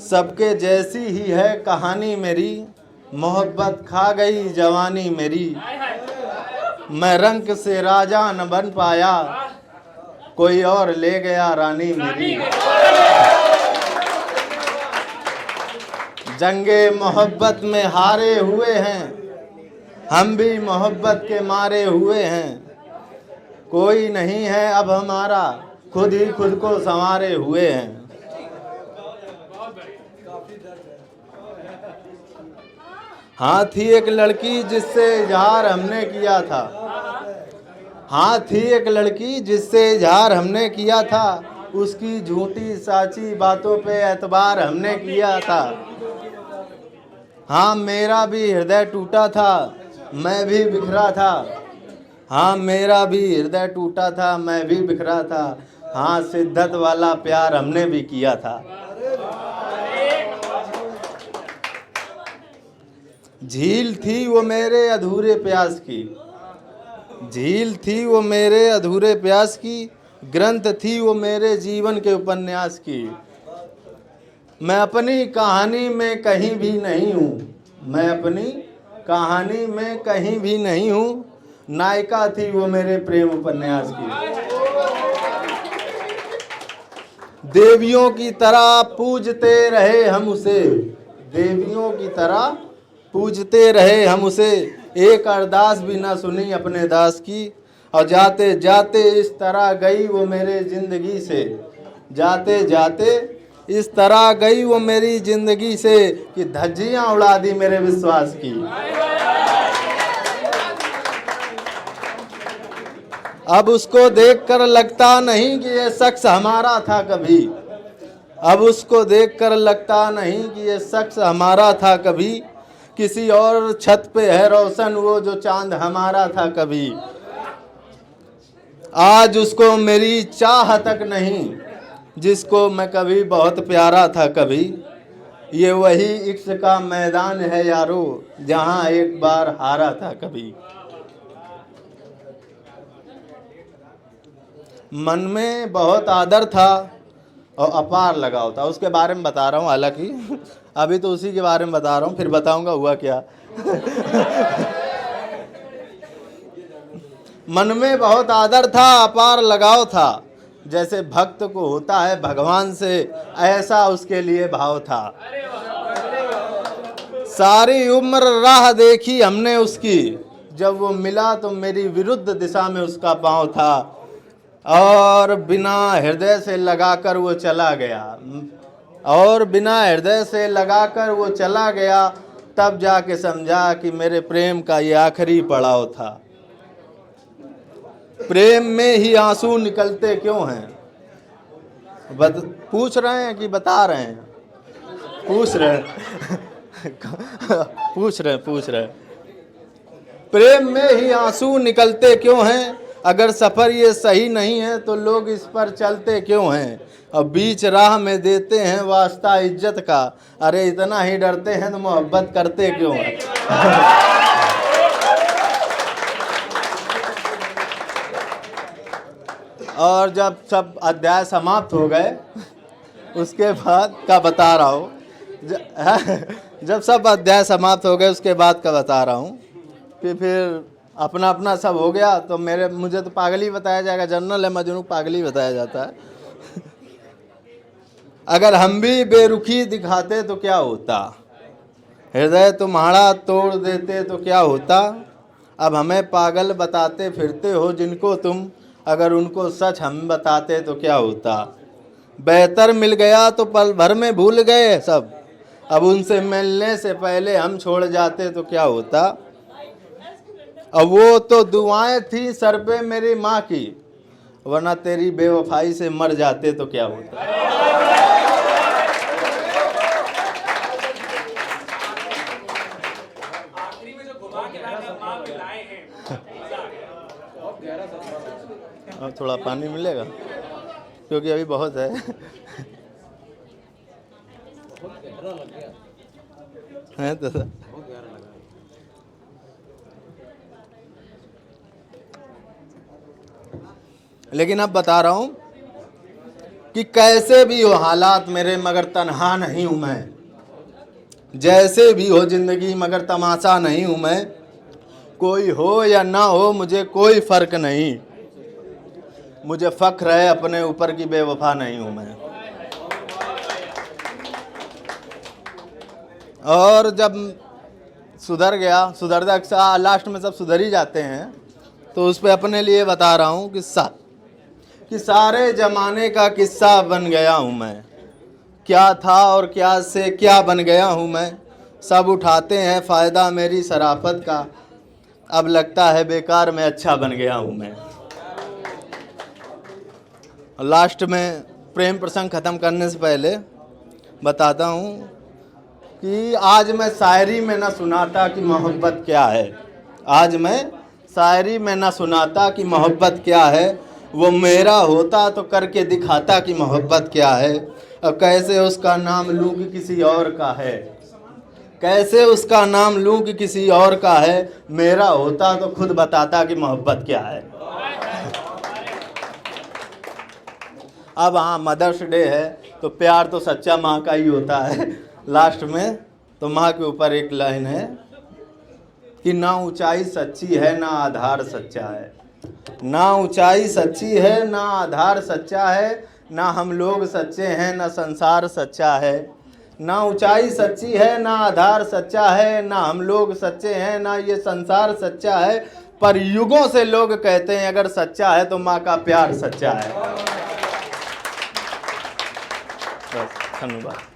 सबके जैसी ही है कहानी मेरी, मोहब्बत खा गई जवानी मेरी। मैं रंग से राजा न बन पाया, कोई और ले गया रानी मेरी। जंगे मोहब्बत में हारे हुए हैं, हम भी मोहब्बत के मारे हुए हैं। कोई नहीं है अब हमारा, खुद ही खुद को संवारे हुए हैं। हाँ थी एक लड़की जिससे इजहार हमने किया था, हाँ थी एक लड़की जिससे इजहार हमने किया था। उसकी झूठी साची बातों पे एतबार हमने किया था। हाँ मेरा भी हृदय टूटा था, मैं भी बिखरा था। हाँ मेरा भी हृदय टूटा था, मैं भी बिखरा था। हाँ शिद्दत वाला प्यार हमने भी किया था। झील थी वो मेरे अधूरे प्यास की, झील थी वो मेरे अधूरे प्यास की। ग्रंथ थी वो मेरे जीवन के उपन्यास की। मैं अपनी कहानी में कहीं भी नहीं हूँ, मैं अपनी कहानी में कहीं भी नहीं हूँ। नायिका थी वो मेरे प्रेम उपन्यास की। देवियों की तरह पूजते रहे हम उसे, देवियों की तरह पूजते रहे हम उसे। एक अरदास भी ना सुनी अपने दास की। और जाते जाते इस तरह गई वो मेरे जिंदगी से, जाते जाते इस तरह गई वो मेरी जिंदगी से कि धज्जियां उड़ा दी मेरे विश्वास की। अब उसको देखकर लगता नहीं कि ये शख्स हमारा था कभी, अब उसको देखकर लगता नहीं कि ये शख्स हमारा था कभी। किसी और छत पे है रोशन वो जो चांद हमारा था कभी। आज उसको मेरी चाह तक नहीं, जिसको मैं कभी बहुत प्यारा था कभी। ये वही इश्क का मैदान है यारो, जहां एक बार हारा था कभी। मन में बहुत आदर था और अपार लगाव था। उसके बारे में बता रहा हूँ, हालांकि अभी तो उसी के बारे में बता रहा हूँ, फिर बताऊंगा हुआ क्या। मन में बहुत आदर था, अपार लगाव था। जैसे भक्त को होता है भगवान से, ऐसा उसके लिए भाव था। सारी उम्र राह देखी हमने उसकी, जब वो मिला तो मेरी विरुद्ध दिशा में उसका पांव था। और बिना हृदय से लगाकर वो चला गया, और बिना हृदय से लगाकर वो चला गया। तब जाके समझा कि मेरे प्रेम का ये आखिरी पड़ाव था। प्रेम में ही आंसू निकलते क्यों हैं? पूछ रहे हैं कि बता रहे हैं? पूछ रहे हैं। पूछ रहे हैं। प्रेम में ही आंसू निकलते क्यों हैं? अगर सफ़र ये सही नहीं है तो लोग इस पर चलते क्यों हैं? और बीच राह में देते हैं वास्ता इज्जत का। अरे इतना ही डरते हैं तो मोहब्बत करते क्यों हैं? और जब सब अध्याय समाप्त हो गए, उसके बाद का बता रहा हूँ। जब सब अध्याय समाप्त हो गए उसके बाद का बता रहा हूँ कि फिर अपना अपना सब हो गया तो मुझे तो पागल ही बताया जाएगा। जनरल है मजनू, पागल ही बताया जाता है। अगर हम भी बेरुखी दिखाते तो क्या होता? हृदय तुम्हारा तोड़ देते तो क्या होता? अब हमें पागल बताते फिरते हो जिनको तुम, अगर उनको सच हम बताते तो क्या होता? बेहतर मिल गया तो पल भर में भूल गए सब, अब उनसे मिलने से पहले हम छोड़ जाते तो क्या होता? अब वो तो दुआएं थी सर पे मेरी माँ की, वरना तेरी बेवफाई से मर जाते तो क्या होता? अब थोड़ा पानी मिलेगा क्योंकि अभी बहुत है। है तो लेकिन अब बता रहा हूँ कि कैसे भी हो हालात मेरे मगर तन्हा नहीं हूँ मैं, जैसे भी हो जिंदगी मगर तमाशा नहीं हूँ मैं, कोई हो या ना हो मुझे कोई फ़र्क नहीं, मुझे फ़ख्र है अपने ऊपर की बेवफा नहीं हूँ मैं। और जब सुधर गया, सुधरता लास्ट में सब सुधर ही जाते हैं, तो उस पे अपने लिए बता रहा हूँ कि सारे ज़माने का किस्सा बन गया हूँ मैं, क्या था और क्या से क्या बन गया हूँ मैं, सब उठाते हैं फ़ायदा मेरी शराफत का, अब लगता है बेकार मैं अच्छा बन गया हूँ मैं। लास्ट में प्रेम प्रसंग ख़त्म करने से पहले बताता हूँ कि आज मैं शायरी में न सुनाता कि मोहब्बत क्या है, आज मैं शायरी में न सुनाता कि मोहब्बत क्या है, वो मेरा होता तो करके दिखाता कि मोहब्बत क्या है, और कैसे उसका नाम लूँ कि किसी और का है, कैसे उसका नाम लूँ कि किसी और का है, मेरा होता तो खुद बताता कि मोहब्बत क्या है। अब हाँ मदर्स डे है तो प्यार तो सच्चा माँ का ही होता है। लास्ट में तो माँ के ऊपर एक लाइन है कि ना ऊंचाई सच्ची है ना आधार सच्चा है, ना ऊंचाई सच्ची है ना आधार सच्चा है, ना हम लोग सच्चे हैं ना संसार सच्चा है, ना ऊंचाई सच्ची है ना आधार सच्चा है, ना हम लोग सच्चे हैं ना ये संसार सच्चा है, पर युगों से लोग कहते हैं अगर सच्चा है तो माँ का प्यार सच्चा है। बस धन्यवाद।